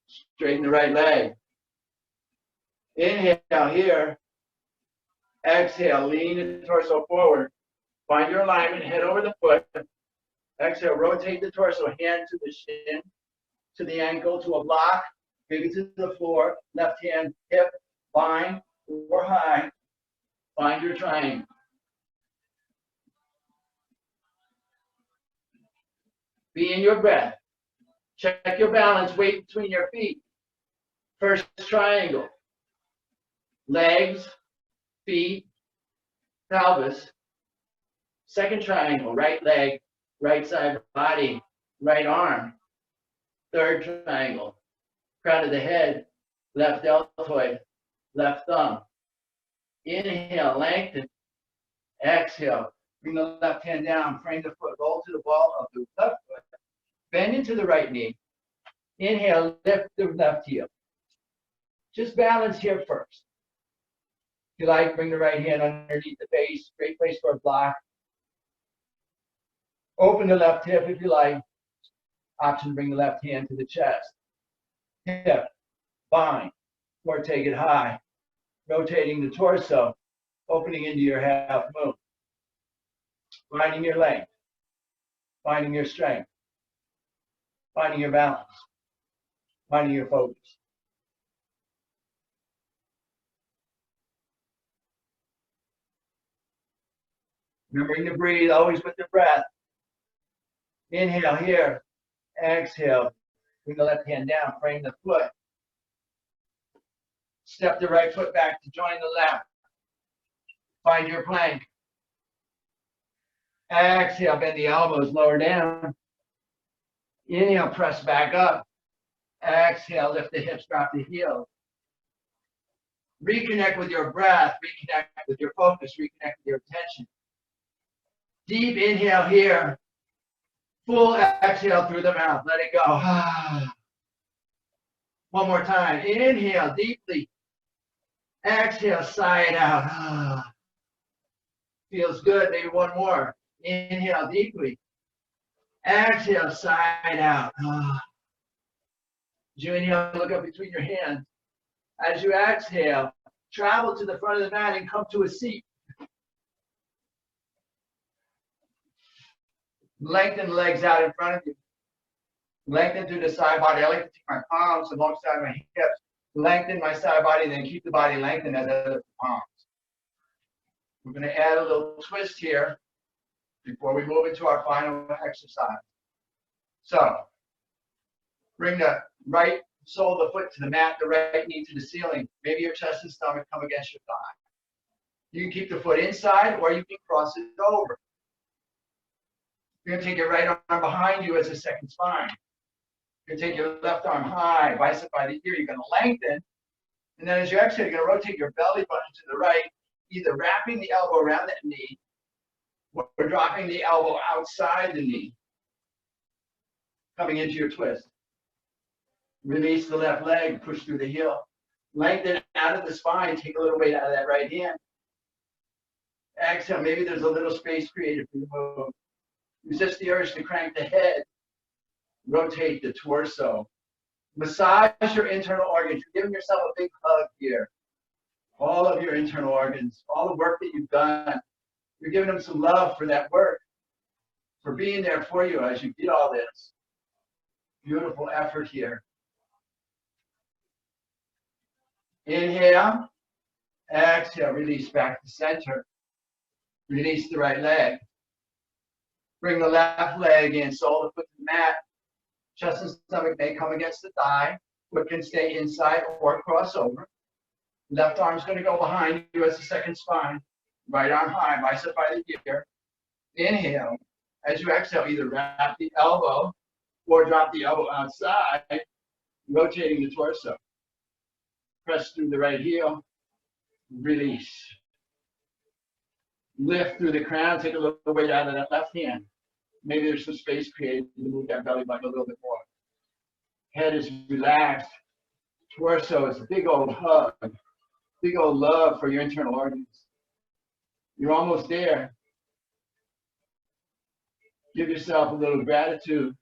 Straighten the right leg. Inhale here. Exhale, lean the torso forward. Find your alignment, head over the foot. Exhale, rotate the torso, hand to the shin, to the ankle, to a block, maybe to the floor. Left hand, hip, bind, or high. Find your triangle. Be in your breath. Check your balance, weight between your feet. First triangle. Legs, feet, pelvis. Second triangle, right leg, right side body, right arm. Third triangle, crown of the head, left deltoid, left thumb. Inhale, lengthen. Exhale, bring the left hand down, frame the foot, roll to the ball of the left foot. Bend into the right knee. Inhale, lift the left heel. Just balance here first. If you like, bring the right hand underneath the face. Great place for a block. Open the left hip if you like. Option, bring the left hand to the chest. Hip, bind, or take it high. Rotating the torso, opening into your half moon. Finding your length, finding your strength, finding your balance, finding your focus. Remembering to breathe always with the breath. Inhale here, exhale. Bring the left hand down, frame the foot. Step the right foot back to join the left. Find your plank. Exhale, bend the elbows, lower down. Inhale, press back up. Exhale, lift the hips, drop the heels. Reconnect with your breath, reconnect with your focus, reconnect with your attention. Deep inhale here. Full exhale through the mouth. Let it go. One more time. Inhale deeply. Exhale, sigh it out. Feels good. Maybe one more. Inhale deeply. Exhale, sigh it out. As you inhale, look up between your hands. As you exhale, travel to the front of the mat and come to a seat. Lengthen the legs out in front of you. Lengthen through the side body. I like to take my palms alongside my hips. Lengthen my side body, then keep the body lengthened as I lift the palms. We're going to add a little twist here before we move into our final exercise. So, bring the right sole of the foot to the mat, the right knee to the ceiling. Maybe your chest and stomach come against your thigh. You can keep the foot inside or you can cross it over. You're going to take your right arm behind you as a second spine. You're going to take your left arm high, bicep by the ear. You're going to lengthen. And then as you exhale, you're going to rotate your belly button to the right, either wrapping the elbow around that knee or dropping the elbow outside the knee, coming into your twist. Release the left leg, push through the heel. Lengthen out of the spine, take a little weight out of that right hand. Exhale, maybe there's a little space created for you to move. Resist the urge to crank the head. Rotate the torso. Massage your internal organs. You're giving yourself a big hug here. All of your internal organs, all the work that you've done. You're giving them some love for that work, for being there for you as you did all this. Beautiful effort here. Inhale. Exhale. Release back to center. Release the right leg. Bring the left leg in, sole of the foot to the mat. Chest and stomach may come against the thigh. Foot can stay inside or cross over. Left arm's going to go behind you as a second spine. Right arm high, bicep by the ear. Inhale. As you exhale, either wrap the elbow or drop the elbow outside, rotating the torso. Press through the right heel. Release. Lift through the crown, take a little weight out of that left hand. Maybe there's some space created to move that belly button a little bit more. Head is relaxed. Torso is a big old hug. Big old love for your internal organs. You're almost there. Give yourself a little gratitude,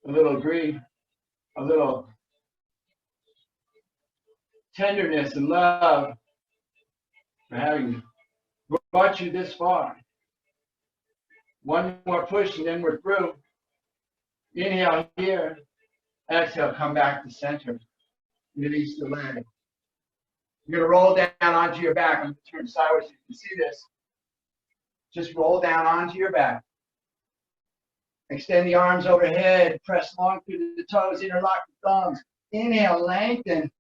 a little grief, a little tenderness and love for having brought you this far. One more push and then we're through. Inhale here. Exhale, come back to center. Release the leg. You're going to roll down onto your back. I'm going to turn sideways so you can see this. Just roll down onto your back. Extend the arms overhead. Press long through the toes. Interlock the thumbs. Inhale, lengthen.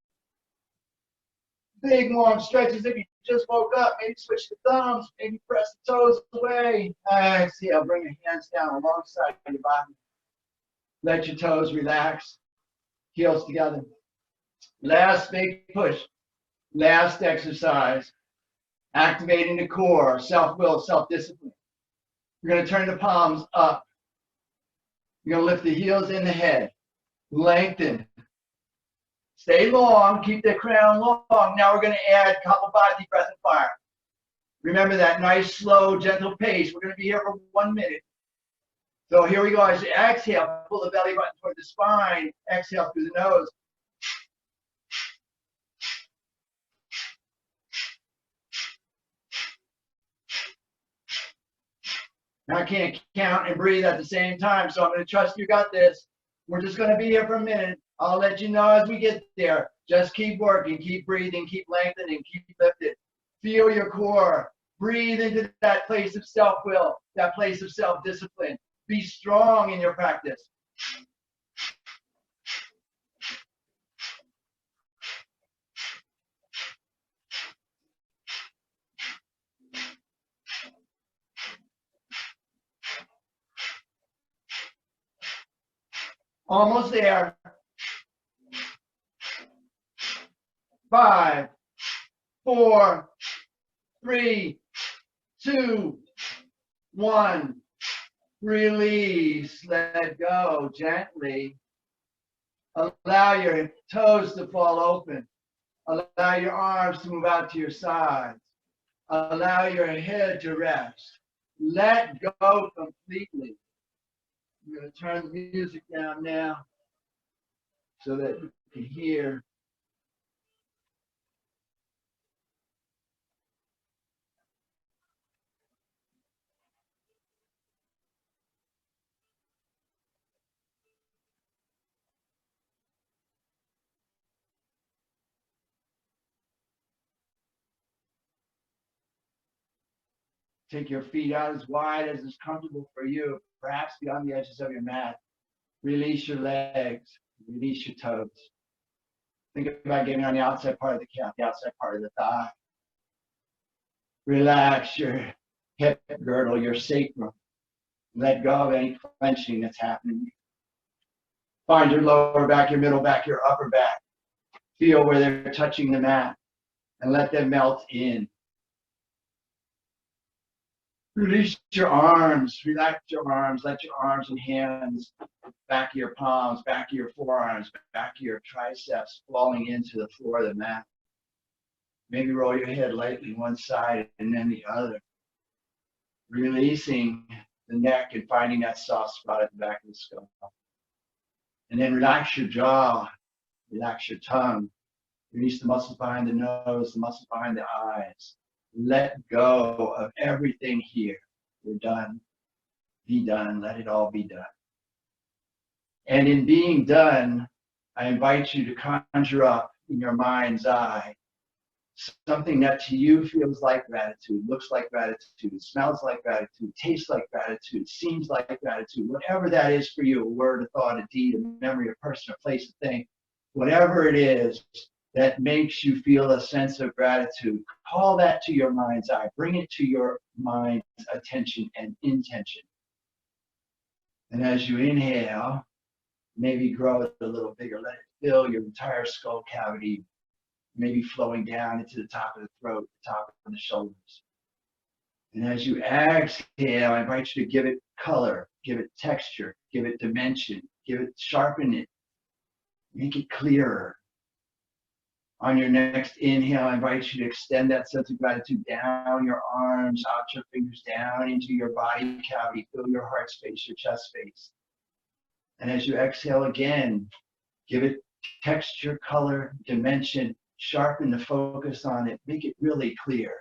Big long stretches if you just woke up. Maybe switch the thumbs. Maybe press the toes away. Exhale, bring your hands down alongside your body. Let your toes relax. Heels together. Last big push. Last exercise. Activating the core, self-will, self-discipline. You're going to turn the palms up. You're going to lift the heels in the head. Lengthen. Stay long. Keep the crown long. Now we're going to add Kapalabhati, breath and fire. Remember that nice, slow, gentle pace. We're going to be here for 1 minute. So here we go. As you exhale, pull the belly button toward the spine. Exhale through the nose. Now I can't count and breathe at the same time, so I'm going to trust you got this. We're just going to be here for a minute. I'll let you know as we get there. Just keep working, keep breathing, keep lengthening, keep lifting. Feel your core. Breathe into that place of self-will, that place of self-discipline. Be strong in your practice. Almost there. 5, 4, 3, 2, 1. Release. Let go gently. Allow your toes to fall open. Allow your arms to move out to your sides. Allow your head to rest. Let go completely. I'm going to turn the music down now so that you can hear. Take your feet out as wide as is comfortable for you, perhaps beyond the edges of your mat. Release your legs. Release your toes. Think about getting on the outside part of the calf, the outside part of the thigh. Relax your hip girdle, your sacrum. Let go of any clenching that's happening. Find your lower back, your middle back, your upper back. Feel where they're touching the mat and let them melt in. Release your arms, relax your arms, let your arms and hands, back of your palms, back of your forearms, back of your triceps falling into the floor of the mat. Maybe roll your head lightly one side and then the other. Releasing the neck and finding that soft spot at the back of the skull. And then relax your jaw, relax your tongue. Release the muscles behind the nose, the muscles behind the eyes. Let go of everything here. We're done. Be done. Let it all be done. And in being done, I invite you to conjure up in your mind's eye something that to you feels like gratitude, looks like gratitude, smells like gratitude, tastes like gratitude, seems like gratitude, whatever that is for you, a word, a thought, a deed, a memory, a person, a place, a thing, whatever it is that makes you feel a sense of gratitude, call that to your mind's eye, bring it to your mind's attention and intention. And as you inhale, maybe grow it a little bigger, let it fill your entire skull cavity, maybe flowing down into the top of the throat, the top of the shoulders. And as you exhale, I invite you to give it color, give it texture, give it dimension, sharpen it, make it clearer. On your next inhale, I invite you to extend that sense of gratitude down your arms, out your fingers, down into your body cavity, fill your heart space, your chest space. And as you exhale again, give it texture, color, dimension, sharpen the focus on it, make it really clear.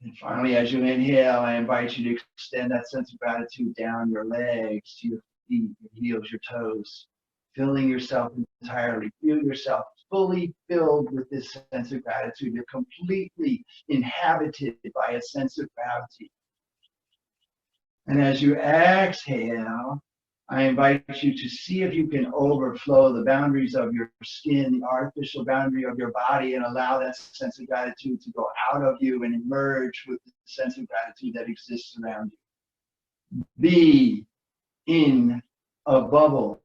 And finally, as you inhale, I invite you to extend that sense of gratitude down your legs, to your feet, your heels, your toes, filling yourself entirely. Feel yourself fully filled with this sense of gratitude. You're completely inhabited by a sense of gravity. And as you exhale, I invite you to see if you can overflow the boundaries of your skin, the artificial boundary of your body, and allow that sense of gratitude to go out of you and emerge with the sense of gratitude that exists around you. Be in a bubble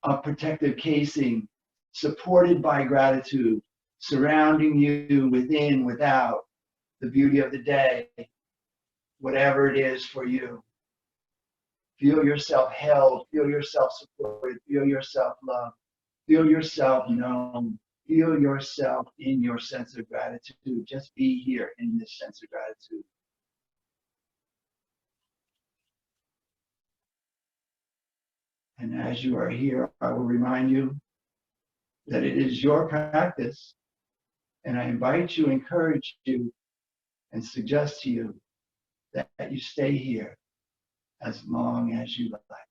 a protective casing, supported by gratitude, surrounding you within, without, the beauty of the day, whatever it is for you. Feel yourself held, feel yourself supported, feel yourself loved, feel yourself known, feel yourself in your sense of gratitude. Just be here in this sense of gratitude. And as you are here, I will remind you that it is your practice. And I invite you, encourage you, and suggest to you that you stay here as long as you like.